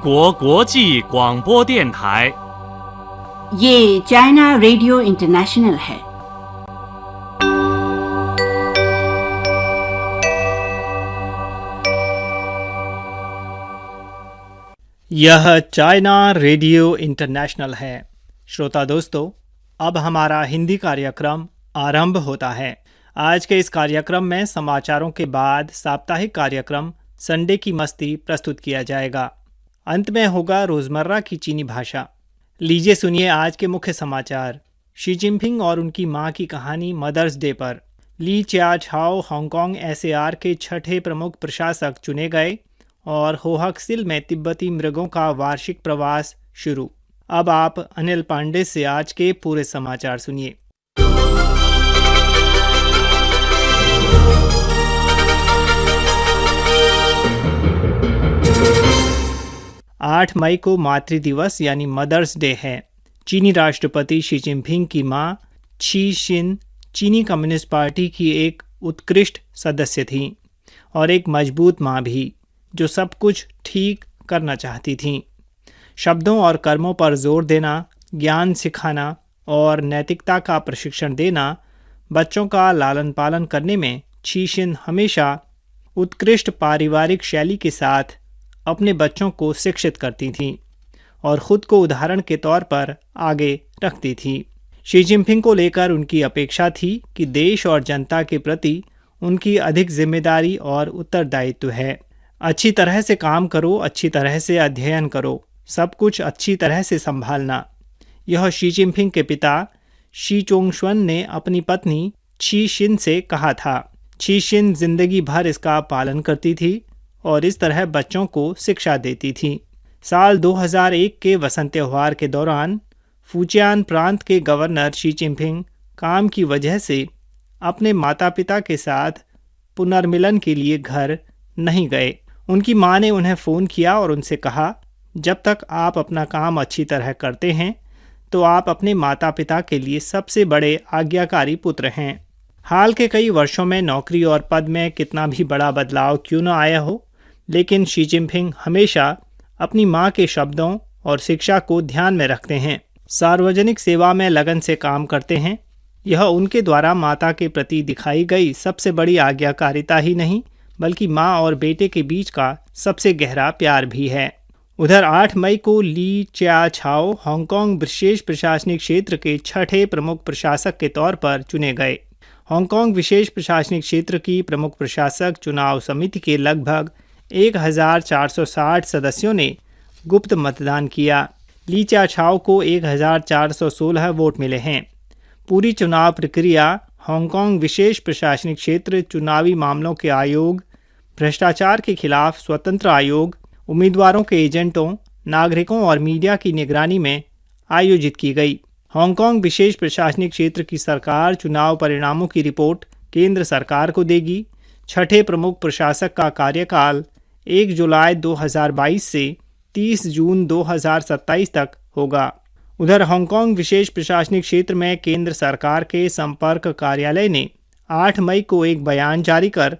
国国际广播电台。 ये China radio international है। यह चाइना रेडियो इंटरनेशनल है। श्रोता दोस्तों, अब हमारा हिंदी कार्यक्रम आरंभ होता है। आज के इस कार्यक्रम में समाचारों के बाद साप्ताहिक कार्यक्रम संडे की मस्ती प्रस्तुत किया जाएगा। अंत में होगा रोजमर्रा की चीनी भाषा। लीजिए सुनिए आज के मुख्य समाचार। शी जिनपिंग और उनकी मां की कहानी मदर्स डे पर। ली चियाझाओ हांगकांग एसएआर के छठे प्रमुख प्रशासक चुने गए और होहक्सिल में तिब्बती मृगों का वार्षिक प्रवास शुरू। अब आप अनिल पांडे से आज के पूरे समाचार सुनिए। 8 मई को मातृ दिवस यानी मदर्स डे है। चीनी राष्ट्रपति शी जिनपिंग की मां शी शिन चीनी कम्युनिस्ट पार्टी की एक उत्कृष्ट सदस्य थीं और एक मजबूत मां भी, जो सब कुछ ठीक करना चाहती थीं। शब्दों और कर्मों पर जोर देना, ज्ञान सिखाना और नैतिकता का प्रशिक्षण देना, बच्चों का लालन पालन करने में शी शिन हमेशा उत्कृष्ट पारिवारिक शैली के साथ अपने बच्चों को शिक्षित करती थीं और खुद को उदाहरण के तौर पर आगे रखती थीं। शी जिनपिंग को लेकर उनकी अपेक्षा थी कि देश और जनता के प्रति उनकी अधिक जिम्मेदारी और उत्तरदायित्व है। अच्छी तरह से काम करो, अच्छी तरह से अध्ययन करो, सब कुछ अच्छी तरह से संभालना। यह शी जिनपिंग के पिता शी चोंगशुन ने अपनी पत्नी शी शिन से कहा था। शी शिन जिंदगी भर इसका पालन करती थी और इस तरह बच्चों को शिक्षा देती थी। साल 2001 के वसंत त्योहार के दौरान फुजियान प्रांत के गवर्नर शी जिनपिंग काम की वजह से अपने माता पिता के साथ पुनर्मिलन के लिए घर नहीं गए। उनकी मां ने उन्हें फ़ोन किया और उनसे कहा, जब तक आप अपना काम अच्छी तरह करते हैं तो आप अपने माता पिता के लिए सबसे बड़े आज्ञाकारी पुत्र हैं। हाल के कई वर्षों में नौकरी और पद में कितना भी बड़ा बदलाव क्यों न आया हो, लेकिन शी जिनपिंग हमेशा अपनी मां के शब्दों और शिक्षा को ध्यान में रखते हैं। सार्वजनिक सेवा में लगन से काम करते हैं। यह उनके द्वारा माता के प्रति दिखाई गई सबसे बड़ी आज्ञाकारिता ही नहीं, बल्कि मां और बेटे के बीच का सबसे गहरा प्यार भी है। उधर 8 मई को ली चियाझाओ हांगकांग विशेष प्रशासनिक क्षेत्र के छठे प्रमुख प्रशासक के तौर पर चुने गए। हांगकांग विशेष प्रशासनिक क्षेत्र की प्रमुख प्रशासक चुनाव समिति के लगभग 1460 सदस्यों ने गुप्त मतदान किया। ली चियाझाओ को 1416 वोट मिले हैं। पूरी चुनाव प्रक्रिया हांगकांग विशेष प्रशासनिक क्षेत्र चुनावी मामलों के आयोग, भ्रष्टाचार के खिलाफ स्वतंत्र आयोग, उम्मीदवारों के एजेंटों, नागरिकों और मीडिया की निगरानी में आयोजित की गई। हांगकांग विशेष प्रशासनिक क्षेत्र की सरकार चुनाव परिणामों की रिपोर्ट केंद्र सरकार को देगी। छठे प्रमुख प्रशासक का कार्यकाल 1 जुलाई 2022 से 30 जून 2027 तक होगा। उधर हांगकांग विशेष प्रशासनिक क्षेत्र में केंद्र सरकार के संपर्क कार्यालय ने 8 मई को एक बयान जारी कर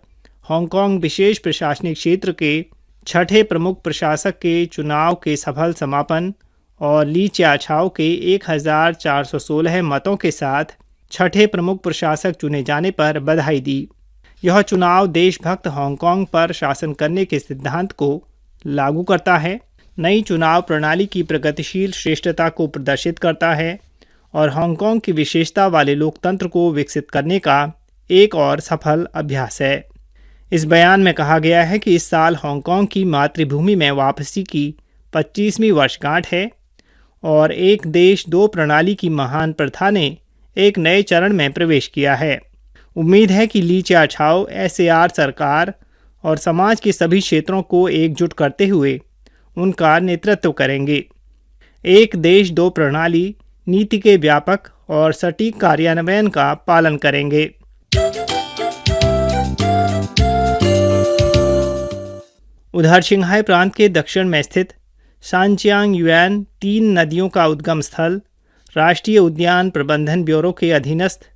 हांगकांग विशेष प्रशासनिक क्षेत्र के छठे प्रमुख प्रशासक के चुनाव के सफल समापन और ली चियाझाओ के 1416 मतों के साथ छठे प्रमुख प्रशासक चुने जाने पर बधाई दी। यह चुनाव देशभक्त हांगकांग पर शासन करने के सिद्धांत को लागू करता है, नई चुनाव प्रणाली की प्रगतिशील श्रेष्ठता को प्रदर्शित करता है और हांगकांग की विशेषता वाले लोकतंत्र को विकसित करने का एक और सफल अभ्यास है। इस बयान में कहा गया है कि इस साल हांगकांग की मातृभूमि में वापसी की 25वीं वर्षगांठ है और एक देश दो प्रणाली की महान प्रथा ने एक नए चरण में प्रवेश किया है। उम्मीद है कि ली चियाझाओ एसएआर सरकार और समाज के सभी क्षेत्रों को एकजुट करते हुए उनका नेतृत्व करेंगे। एक देश दो प्रणाली नीति के व्यापक और सटीक कार्यान्वयन का पालन करेंगे। उधर शिंघाई प्रांत के दक्षिण में स्थित शानचियांग युआन 3 नदियों का उद्गम स्थल राष्ट्रीय उद्यान प्रबंधन ब्यूरो के अधीनस्थ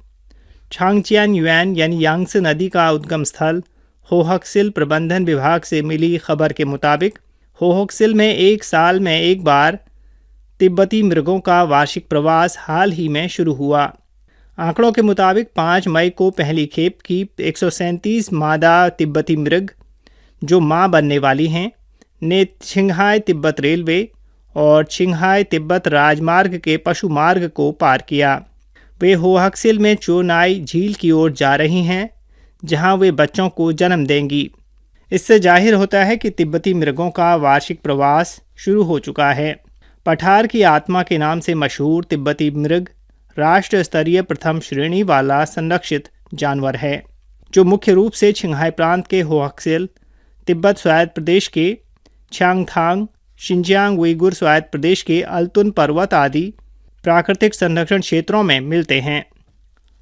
छांगचियान युआन यानी यांगत्से नदी का उद्गम स्थल होहक्सिल प्रबंधन विभाग से मिली खबर के मुताबिक होहक्सिल में एक साल में एक बार तिब्बती मृगों का वार्षिक प्रवास हाल ही में शुरू हुआ। आंकड़ों के मुताबिक 5 मई को पहली खेप की 137 मादा तिब्बती मृग जो मां बनने वाली हैं ने छिंगहाई तिब्बत रेलवे और छिंगहाई तिब्बत राजमार्ग के पशु मार्ग को पार किया। वे होहक्सिल में चोनाई झील की ओर जा रही हैं, जहां वे बच्चों को जन्म देंगी। इससे जाहिर होता है कि तिब्बती मृगों का वार्षिक प्रवास शुरू हो चुका है। पठार की आत्मा के नाम से मशहूर तिब्बती मृग राष्ट्र स्तरीय प्रथम श्रेणी वाला संरक्षित जानवर है, जो मुख्य रूप से छिंगहाई प्रांत के होहक्सिल, तिब्बत स्वायत्त प्रदेश के छ्यांगथांग, शिनजियांग उइगुर स्वायत्त प्रदेश के अल्तुन पर्वत आदि प्राकृतिक संरक्षण क्षेत्रों में मिलते हैं।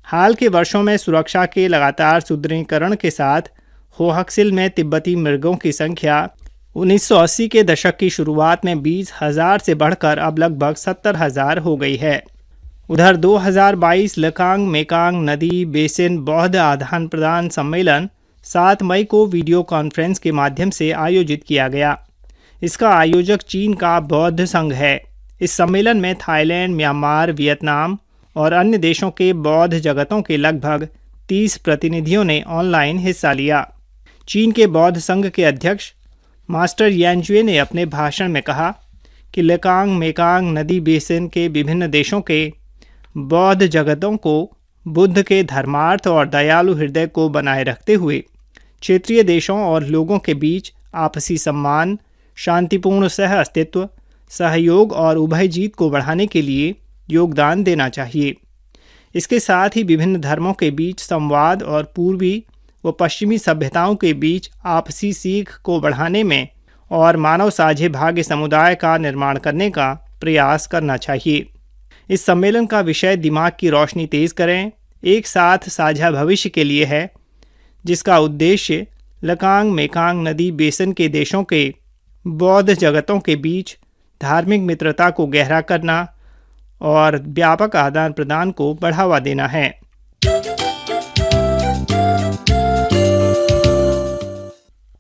हाल के वर्षों में सुरक्षा के लगातार सुदृढ़ीकरण के साथ होहक्सिल में तिब्बती मृगों की संख्या 1980 के दशक की शुरुआत में 20,000 से बढ़कर अब लगभग 70,000 हो गई है। उधर 2022 लकांग मेकांग नदी बेसिन बौद्ध आदान प्रदान सम्मेलन 7 मई को वीडियो कॉन्फ्रेंस के माध्यम से आयोजित किया गया। इसका आयोजक चीन का बौद्ध संघ है। इस सम्मेलन में थाईलैंड, म्यांमार, वियतनाम और अन्य देशों के बौद्ध जगतों के लगभग 30 प्रतिनिधियों ने ऑनलाइन हिस्सा लिया। चीन के बौद्ध संघ के अध्यक्ष मास्टर यांजुए ने अपने भाषण में कहा कि लेकांग मेकांग नदी बेसिन के विभिन्न देशों के बौद्ध जगतों को बुद्ध के धर्मार्थ और दयालु हृदय को बनाए रखते हुए क्षेत्रीय देशों और लोगों के बीच आपसी सम्मान, शांतिपूर्ण सह अस्तित्व, सहयोग और उभय जीत को बढ़ाने के लिए योगदान देना चाहिए। इसके साथ ही विभिन्न धर्मों के बीच संवाद और पूर्वी व पश्चिमी सभ्यताओं के बीच आपसी सीख को बढ़ाने में और मानव साझे भाग्य समुदाय का निर्माण करने का प्रयास करना चाहिए। इस सम्मेलन का विषय दिमाग की रोशनी तेज करें, एक साथ साझा भविष्य के लिए है, जिसका उद्देश्य लकांग मेकांग नदी बेसिन के देशों के बौद्ध जगतों के बीच धार्मिक मित्रता को गहरा करना और व्यापक आदान प्रदान को बढ़ावा देना है।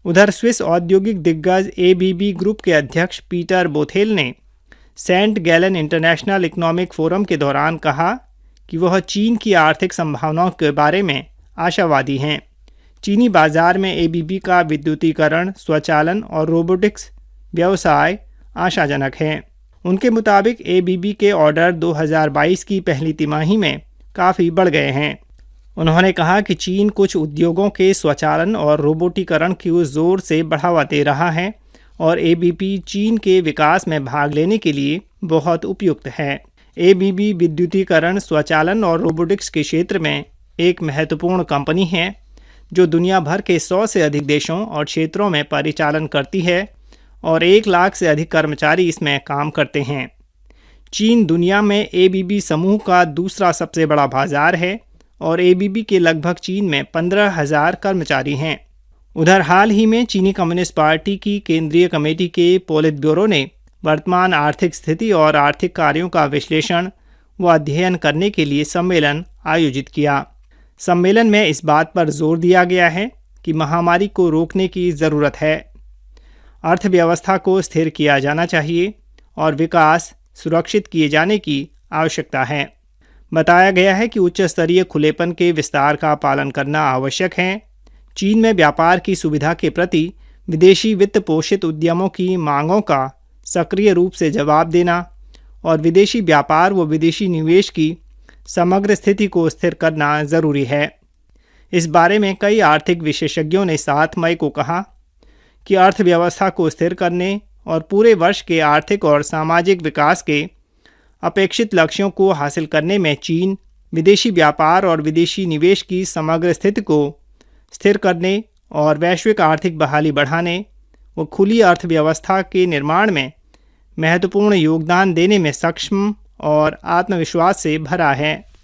उधर स्विस औद्योगिक दिग्गज एबीबी ग्रुप के अध्यक्ष पीटर बोथेल ने Saint Gallen International Economic Forum के दौरान कहा कि वह चीन की आर्थिक संभावनाओं के बारे में आशावादी हैं। चीनी बाजार में एबीबी का विद्युतीकरण, स्वचालन और रोबोटिक्स व्यवसाय आशाजनक हैं। उनके मुताबिक एबीबी के ऑर्डर 2022 की पहली तिमाही में काफ़ी बढ़ गए हैं। उन्होंने कहा कि चीन कुछ उद्योगों के स्वचालन और रोबोटीकरण को जोर से बढ़ावा दे रहा है और एबीबी चीन के विकास में भाग लेने के लिए बहुत उपयुक्त है। एबीबी विद्युतीकरण, स्वचालन और रोबोटिक्स के क्षेत्र में एक महत्वपूर्ण कंपनी है जो दुनिया भर के 100 से अधिक देशों और क्षेत्रों में परिचालन करती है और 1 लाख से अधिक कर्मचारी इसमें काम करते हैं। चीन दुनिया में एबीबी समूह का दूसरा सबसे बड़ा बाजार है और एबीबी के लगभग चीन में 15,000 कर्मचारी हैं। उधर हाल ही में चीनी कम्युनिस्ट पार्टी की केंद्रीय कमेटी के पोलित ब्यूरो ने वर्तमान आर्थिक स्थिति और आर्थिक कार्यों का विश्लेषण व अध्ययन करने के लिए सम्मेलन आयोजित किया। सम्मेलन में इस बात पर जोर दिया गया है कि महामारी को रोकने की ज़रूरत है, अर्थव्यवस्था को स्थिर किया जाना चाहिए और विकास सुरक्षित किए जाने की आवश्यकता है। बताया गया है कि उच्च स्तरीय खुलेपन के विस्तार का पालन करना आवश्यक है। चीन में व्यापार की सुविधा के प्रति विदेशी वित्त पोषित उद्यमों की मांगों का सक्रिय रूप से जवाब देना और विदेशी व्यापार व विदेशी निवेश की समग्र स्थिति को स्थिर करना ज़रूरी है। इस बारे में कई आर्थिक विशेषज्ञों ने 7 मई को कहा कि अर्थव्यवस्था को स्थिर करने और पूरे वर्ष के आर्थिक और सामाजिक विकास के अपेक्षित लक्ष्यों को हासिल करने में चीन विदेशी व्यापार और विदेशी निवेश की समग्र स्थिति को स्थिर करने और वैश्विक आर्थिक बहाली बढ़ाने व खुली अर्थव्यवस्था के निर्माण में महत्वपूर्ण योगदान देने में सक्षम और आत्मविश्वास से भरा है।